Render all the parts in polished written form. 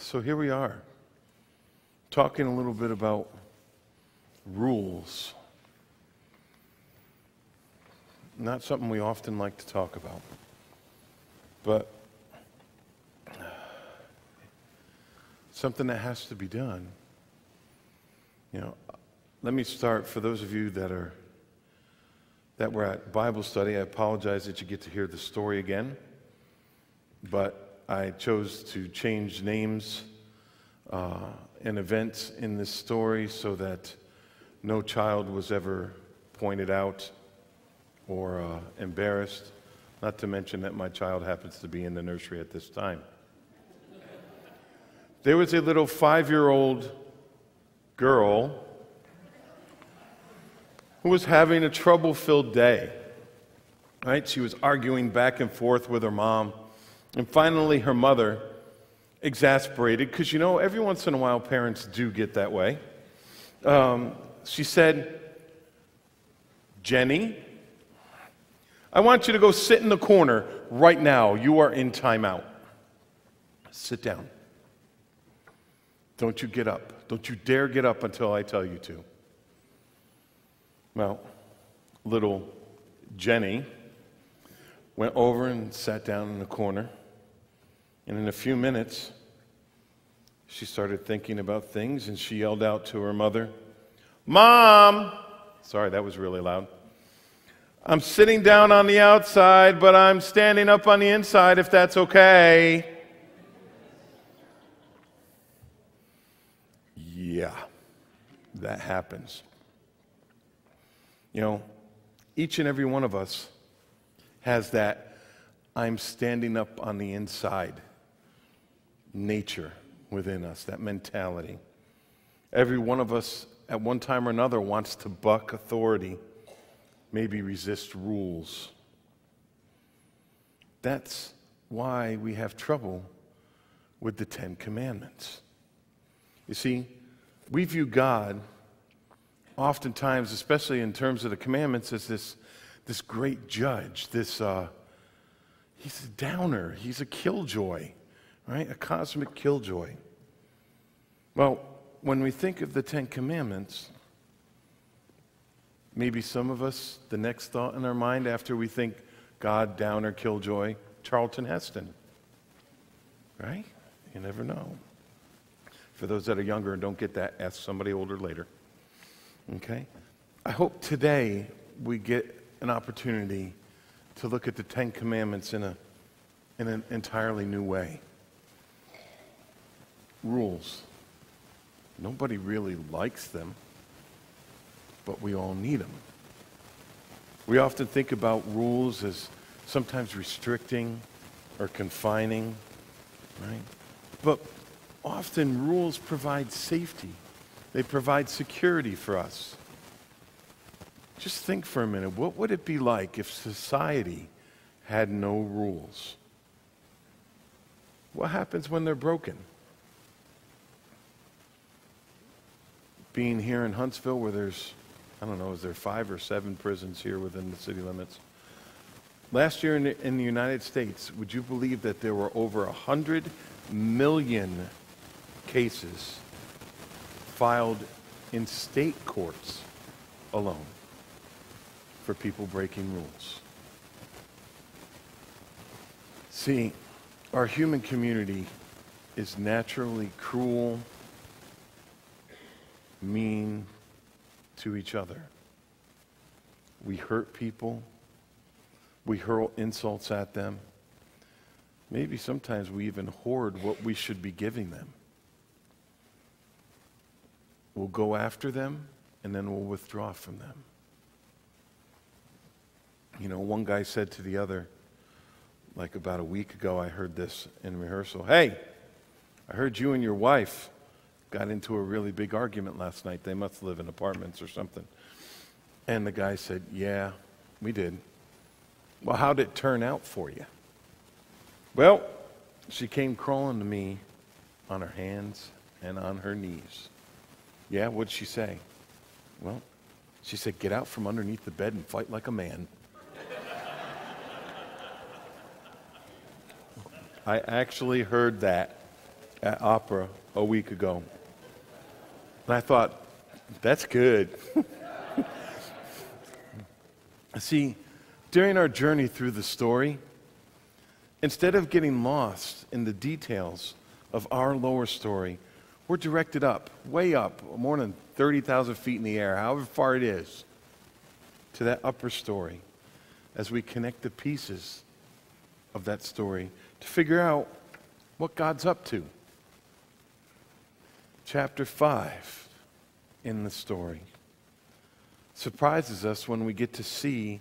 So here we are, talking a little bit about rules. Not something we often like to talk about, but something that has to be done. Let me start, for those of you that were at Bible study, I apologize that you get to hear the story again, but I chose to change names and events in this story so that no child was ever pointed out or embarrassed, not to mention that my child happens to be in the nursery at this time. There was a little 5-year-old girl who was having a trouble-filled day, right? She was arguing back and forth with her mom, and finally her mother, exasperated, because every once in a while parents do get that way. She said, "Jenny, I want you to go sit in the corner right now. You are in timeout. Sit down. Don't you get up. Don't you dare get up until I tell you to." Well, little Jenny went over and sat down in the corner. And in a few minutes, she started thinking about things, and she yelled out to her mother, "Mom!" Sorry, that was really loud. "I'm sitting down on the outside, but I'm standing up on the inside, if that's okay." Yeah, that happens. Each and every one of us has that "I'm standing up on the inside" nature within us, that mentality. Every one of us at one time or another wants to buck authority, maybe resist rules. That's why we have trouble with the 10 Commandments. You see, we view God oftentimes, especially in terms of the commandments, as this great judge, he's a downer, he's a killjoy, right? A cosmic killjoy. Well, when we think of the 10 Commandments, maybe some of us, the next thought in our mind after we think God, downer, killjoy, Charlton Heston, right? You never know. For those that are younger and don't get that, ask somebody older later. Okay? I hope today we get an opportunity to look at the 10 Commandments in an entirely new way. Rules. Nobody really likes them, but we all need them. We often think about rules as sometimes restricting or confining, right? But often rules provide safety. They provide security for us. Just think for a minute, what would it be like if society had no rules? What happens when they're broken? Being here in Huntsville, where there's, is there 5 or 7 prisons here within the city limits? Last year in the United States, would you believe that there were over 100 million cases filed in state courts alone for people breaking rules? See, our human community is naturally cruel, mean to each other. We hurt people. We hurl insults at them. Maybe sometimes we even hoard what we should be giving them. We'll go after them, and then we'll withdraw from them. One guy said to the other, like about a week ago, I heard this in rehearsal, "Hey, I heard you and your wife got into a really big argument last night. They must live in apartments or something." And the guy said, "Yeah, we did." "Well, how did it turn out for you?" "Well, she came crawling to me on her hands and on her knees." "Yeah, what'd she say?" "Well, she said, 'Get out from underneath the bed and fight like a man.'" I actually heard that at opera a week ago. And I thought, that's good. See, during our journey through the story, instead of getting lost in the details of our lower story, we're directed up, way up, more than 30,000 feet in the air, however far it is, to that upper story as we connect the pieces of that story to figure out what God's up to. Chapter 5 in the story surprises us when we get to see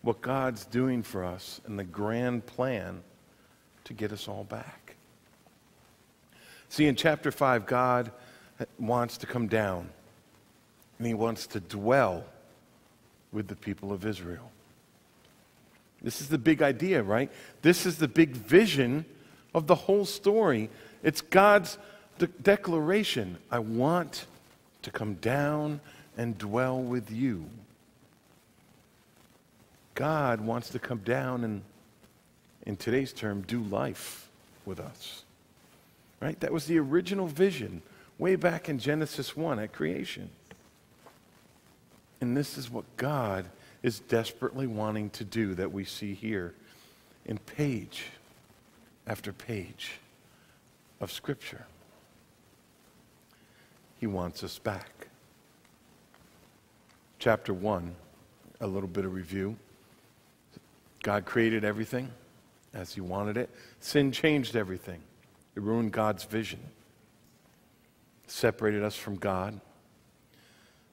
what God's doing for us and the grand plan to get us all back. See, in chapter 5, God wants to come down and he wants to dwell with the people of Israel. This is the big idea, right? This is the big vision of the whole story. It's God's declaration. I want to come down and dwell with you. God wants to come down and, in today's term, do life with us. Right? That was the original vision way back in Genesis 1 at creation. And this is what God is desperately wanting to do that we see here in page after page of Scripture. He wants us back. Chapter 1, a little bit of review. God created everything as he wanted it. Sin changed everything. It ruined God's vision. Separated us from God.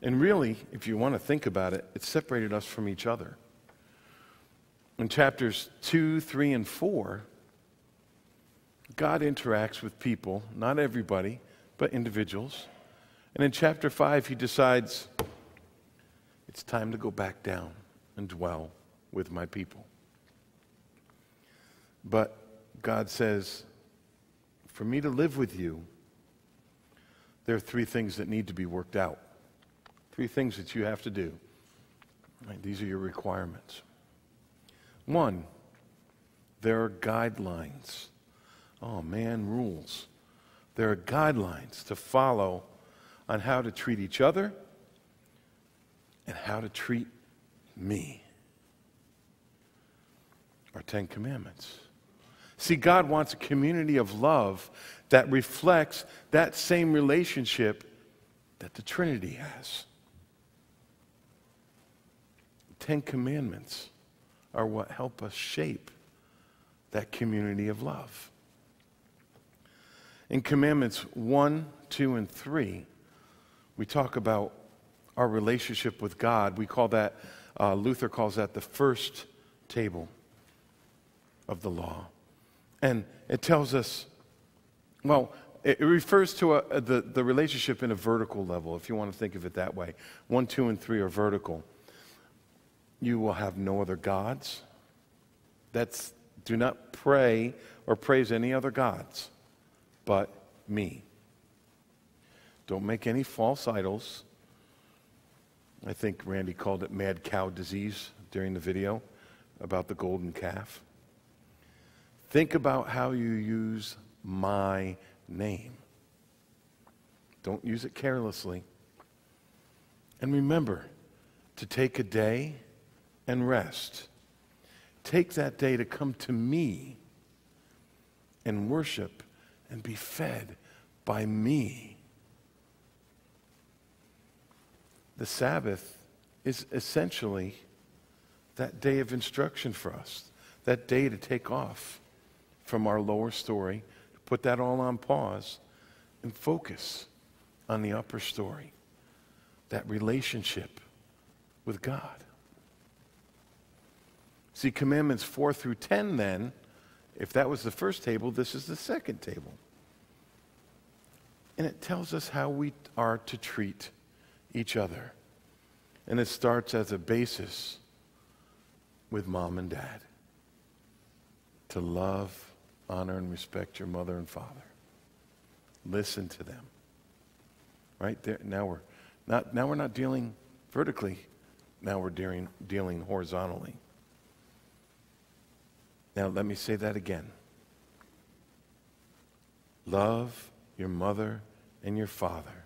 And really, if you want to think about it, it separated us from each other. In chapters 2, 3, and 4, God interacts with people, not everybody, but individuals. And in chapter 5, he decides, it's time to go back down and dwell with my people. But God says, for me to live with you, there are 3 things that need to be worked out. 3 things that you have to do. Right, these are your requirements. 1, there are guidelines. Oh man, rules. There are guidelines to follow on how to treat each other and how to treat me. Our 10 Commandments. See, God wants a community of love that reflects that same relationship that the Trinity has. 10 Commandments are what help us shape that community of love. In Commandments 1, 2, and 3, we talk about our relationship with God. We call that, Luther calls that the first table of the law. And it tells us, well, it refers to the relationship in a vertical level, if you want to think of it that way. 1, 2, and 3 are vertical. You will have no other gods. Do not pray or praise any other gods but me. Don't make any false idols. I think Randy called it mad cow disease during the video about the golden calf. Think about how you use my name. Don't use it carelessly. And remember to take a day and rest. Take that day to come to me and worship and be fed by me. The Sabbath is essentially that day of instruction for us, that day to take off from our lower story, to put that all on pause and focus on the upper story, that relationship with God. See, commandments 4 through 10 then, if that was the first table, this is the second table. And it tells us how we are to treat each other. And it starts as a basis with mom and dad. To love, honor, and respect your mother and father. Listen to them. Right there. Now we're not dealing vertically. Now we're dealing horizontally. Now let me say that again. Love your mother and your father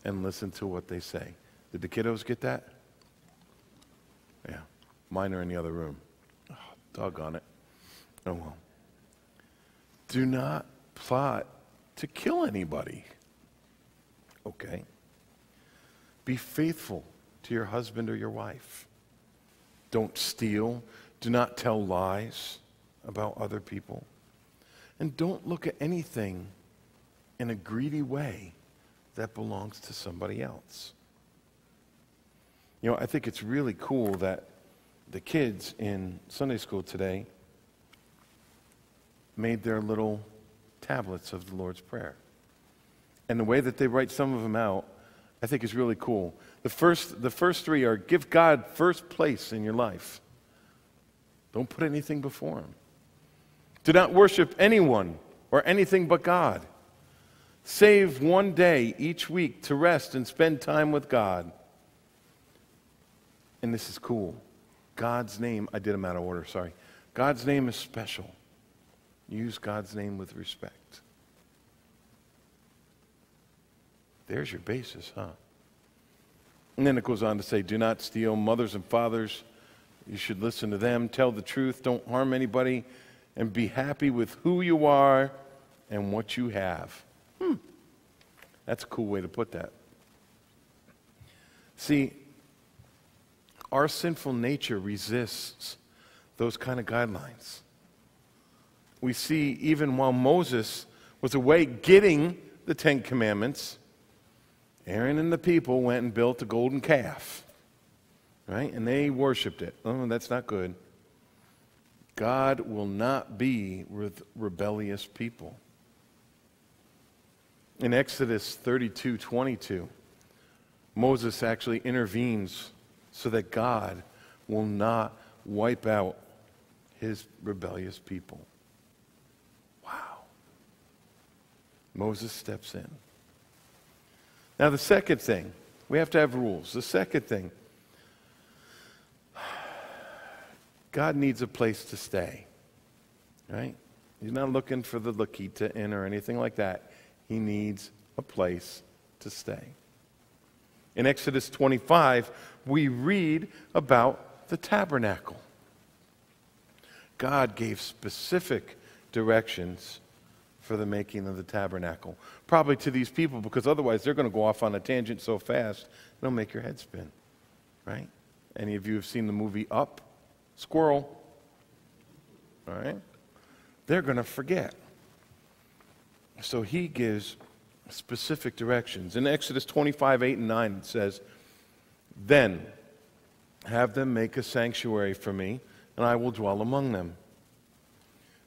and listen to what they say. Did the kiddos get that? Yeah. Mine are in the other room. Oh, doggone it. Oh well. Do not plot to kill anybody. Okay. Be faithful to your husband or your wife. Don't steal. Do not tell lies about other people. And don't look at anything in a greedy way that belongs to somebody else. You know, I think it's really cool that the kids in Sunday school today made their little tablets of the Lord's Prayer. And the way that they write some of them out, I think is really cool. The first three are give God first place in your life. Don't put anything before him. Do not worship anyone or anything but God. Save one day each week to rest and spend time with God. And this is cool. God's name, I did them out of order, sorry. God's name is special. Use God's name with respect. There's your basis, huh? And then it goes on to say, do not steal. Mothers and fathers, you should listen to them. Tell the truth. Don't harm anybody. And be happy with who you are and what you have. That's a cool way to put that. See, our sinful nature resists those kind of guidelines. We see even while Moses was away getting the Ten Commandments, Aaron and the people went and built a golden calf, right? And they worshiped it. Oh, that's not good. God will not be with rebellious people. In Exodus 32:22, Moses actually intervenes so that God will not wipe out his rebellious people. Wow. Moses steps in. Now the second thing, we have to have rules. The second thing, God needs a place to stay, right? He's not looking for the La Quinta Inn or anything like that. He needs a place to stay. In Exodus 25, we read about the tabernacle. God gave specific directions for the making of the tabernacle. Probably to these people, because otherwise they're going to go off on a tangent so fast, it'll make your head spin, right? Any of you have seen the movie Up? Squirrel. All right? They're going to forget. So he gives specific directions. In Exodus 25:8-9, it says, then have them make a sanctuary for me, and I will dwell among them.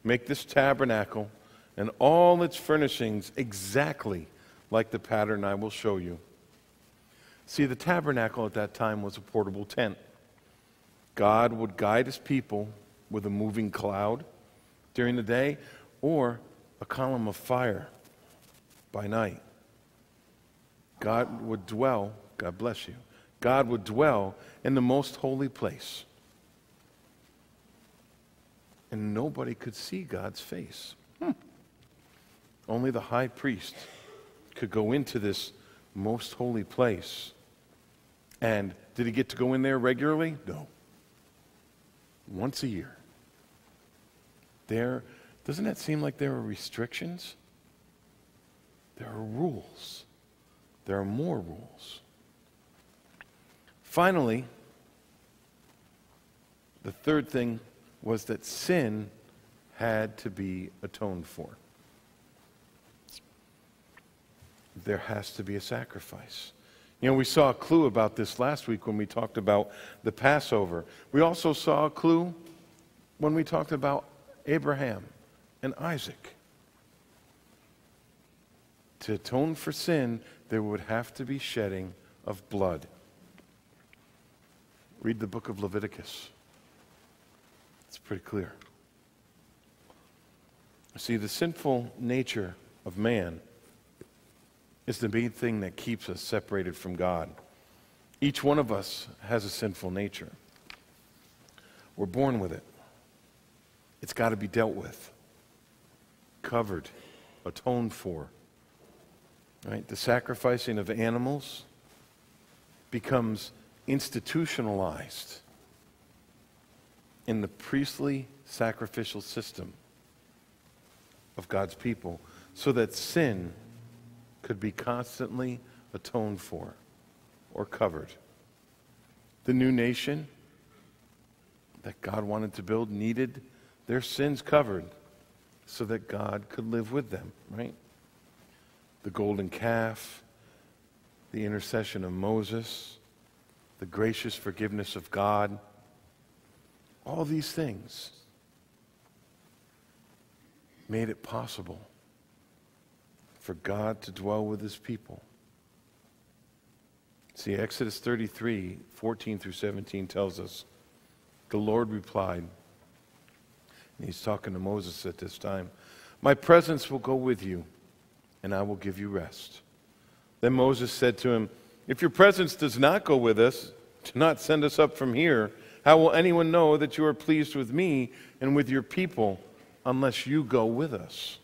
Make this tabernacle and all its furnishings exactly like the pattern I will show you. See, the tabernacle at that time was a portable tent. God would guide his people with a moving cloud during the day or a column of fire by night. God would dwell, God bless you, God would dwell in the most holy place. And nobody could see God's face. Only the high priest could go into this most holy place. And did he get to go in there regularly? No. Once a year. Doesn't that seem like there are restrictions? There are rules. There are more rules. Finally, the third thing was that sin had to be atoned for. There has to be a sacrifice. You know, we saw a clue about this last week when we talked about the Passover. We also saw a clue when we talked about Abraham and Isaac. To atone for sin, there would have to be shedding of blood. Read the book of Leviticus. It's pretty clear. See, the sinful nature of man is the main thing that keeps us separated from God. Each one of us has a sinful nature. We're born with it. It's got to be dealt with, covered, atoned for. Right? The sacrificing of animals becomes institutionalized in the priestly sacrificial system of God's people so that sin could be constantly atoned for or covered. The new nation that God wanted to build needed their sins covered so that God could live with them, right? The golden calf, the intercession of Moses, the gracious forgiveness of God, all these things made it possible for God to dwell with his people. See, Exodus 33, 14 through 17 tells us, the Lord replied, and he's talking to Moses at this time, "My presence will go with you, and I will give you rest." Then Moses said to him, "If your presence does not go with us, do not send us up from here. How will anyone know that you are pleased with me and with your people unless you go with us?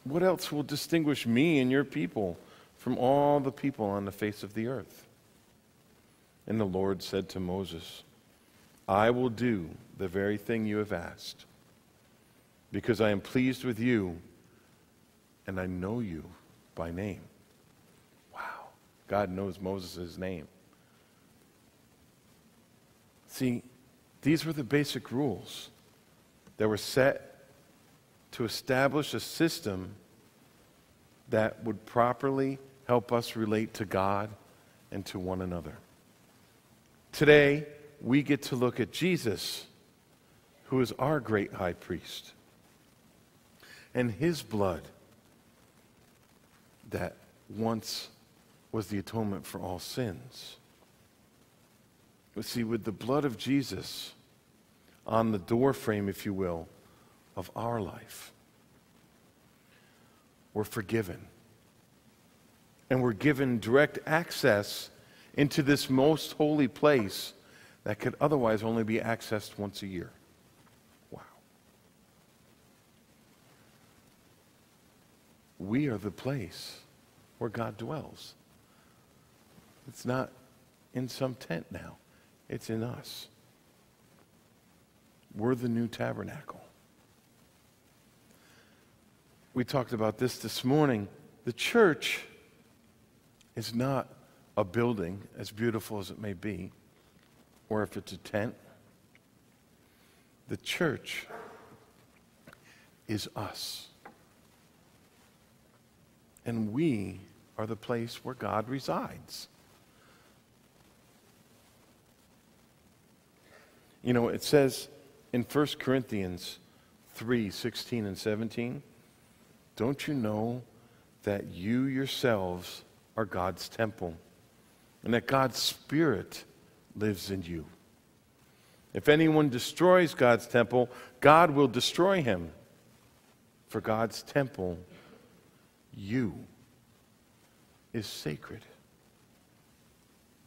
What else will distinguish me and your people from all the people on the face of the earth?" And the Lord said to Moses, "I will do the very thing you have asked, because I am pleased with you and I know you by name." Wow. God knows Moses' name. See, these were the basic rules that were set to establish a system that would properly help us relate to God and to one another. Today, we get to look at Jesus, who is our great high priest, and his blood that once was the atonement for all sins. But see, with the blood of Jesus on the doorframe, if you will, of our life, we're forgiven. And we're given direct access into this most holy place that could otherwise only be accessed once a year. Wow. We are the place where God dwells. It's not in some tent now. It's in us. We're the new tabernacle. We talked about this morning. The church is not a building, as beautiful as it may be, or if it's a tent. The church is us. And we are the place where God resides. You know, it says in 1 Corinthians 3, 16 and 17, "Don't you know that you yourselves are God's temple, and that God's Spirit lives in you? If anyone destroys God's temple, God will destroy him. For God's temple, you, is sacred."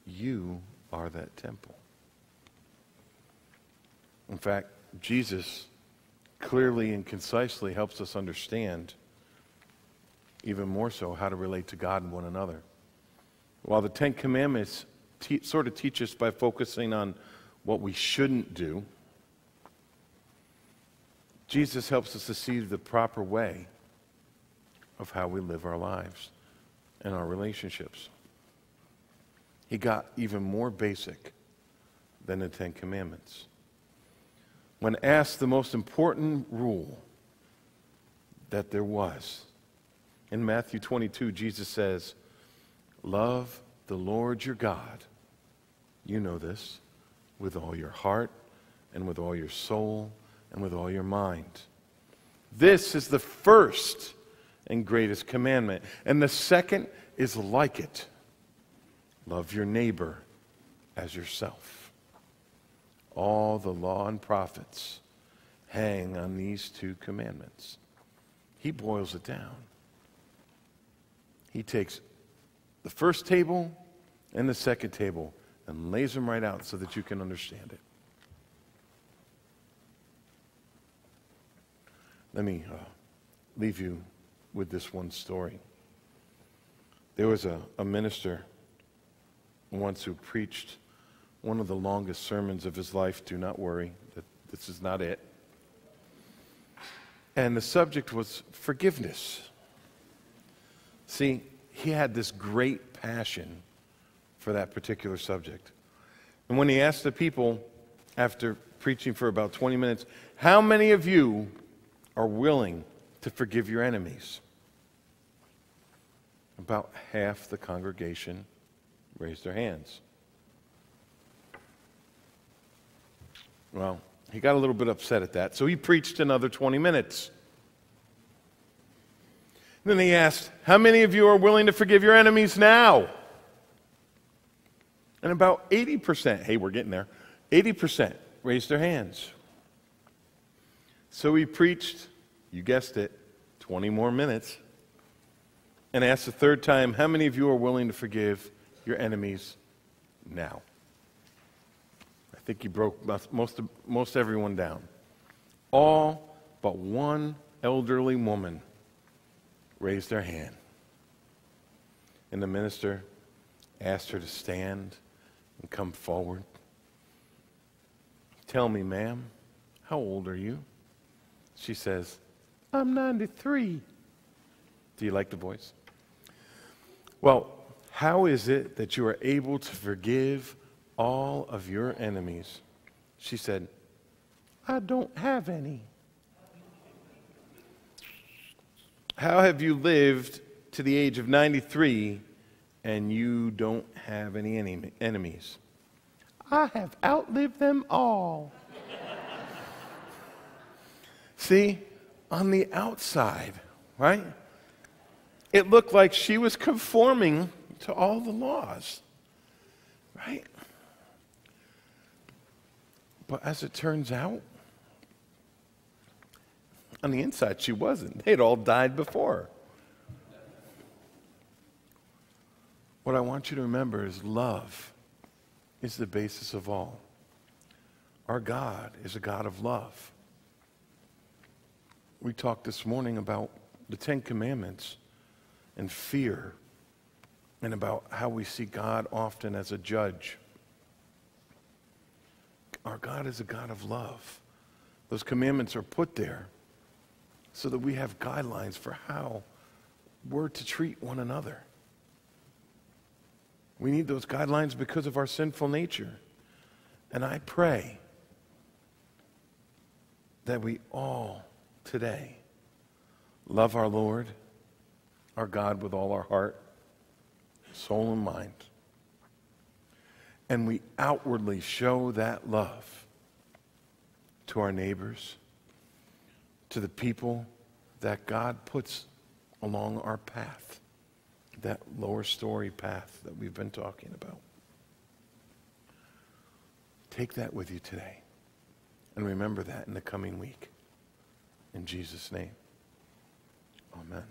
You are that temple. In fact, Jesus clearly and concisely helps us understand, even more so, how to relate to God and one another. While the Ten Commandments sort of teach us by focusing on what we shouldn't do, Jesus helps us to see the proper way of how we live our lives and our relationships. He got even more basic than the Ten Commandments. When asked the most important rule that there was, in Matthew 22, Jesus says, "Love the Lord your God," you know this, "with all your heart and with all your soul and with all your mind. This is the first and greatest commandment. And the second is like it. Love your neighbor as yourself. All the law and prophets hang on these two commandments." He boils it down. He takes the first table and the second table and lays them right out so that you can understand it. Let me leave you with this one story. There was a minister once who preached one of the longest sermons of his life. Do not worry, this is not it. And the subject was forgiveness. See, he had this great passion for that particular subject. And when he asked the people, after preaching for about 20 minutes, how many of you are willing to forgive your enemies? About half the congregation raised their hands. Well, he got a little bit upset at that, so he preached another 20 minutes. Then he asked, how many of you are willing to forgive your enemies now? And about 80%, hey, we're getting there, 80% raised their hands. So he preached, you guessed it, 20 more minutes, and asked the third time, how many of you are willing to forgive your enemies now? I think he broke most everyone down. All but one elderly woman raised their hand. And the minister asked her to stand and come forward. Tell me, ma'am, how old are you? She says, I'm 93. Do you like the voice? Well, how is it that you are able to forgive all of your enemies? She said, I don't have any. How have you lived to the age of 93 and you don't have any enemies? I have outlived them all. See, on the outside, right? It looked like she was conforming to all the laws, right? But as it turns out, on the inside, she wasn't. They'd all died before her. What I want you to remember is love is the basis of all. Our God is a God of love. We talked this morning about the Ten Commandments and fear, and about how we see God often as a judge. Our God is a God of love. Those commandments are put there so that we have guidelines for how we're to treat one another. We need those guidelines because of our sinful nature. And I pray that we all today love our Lord, our God, with all our heart, soul, and mind. And we outwardly show that love to our neighbors, to the people that God puts along our path, that lower story path that we've been talking about. Take that with you today, and remember that in the coming week. In Jesus' name, amen.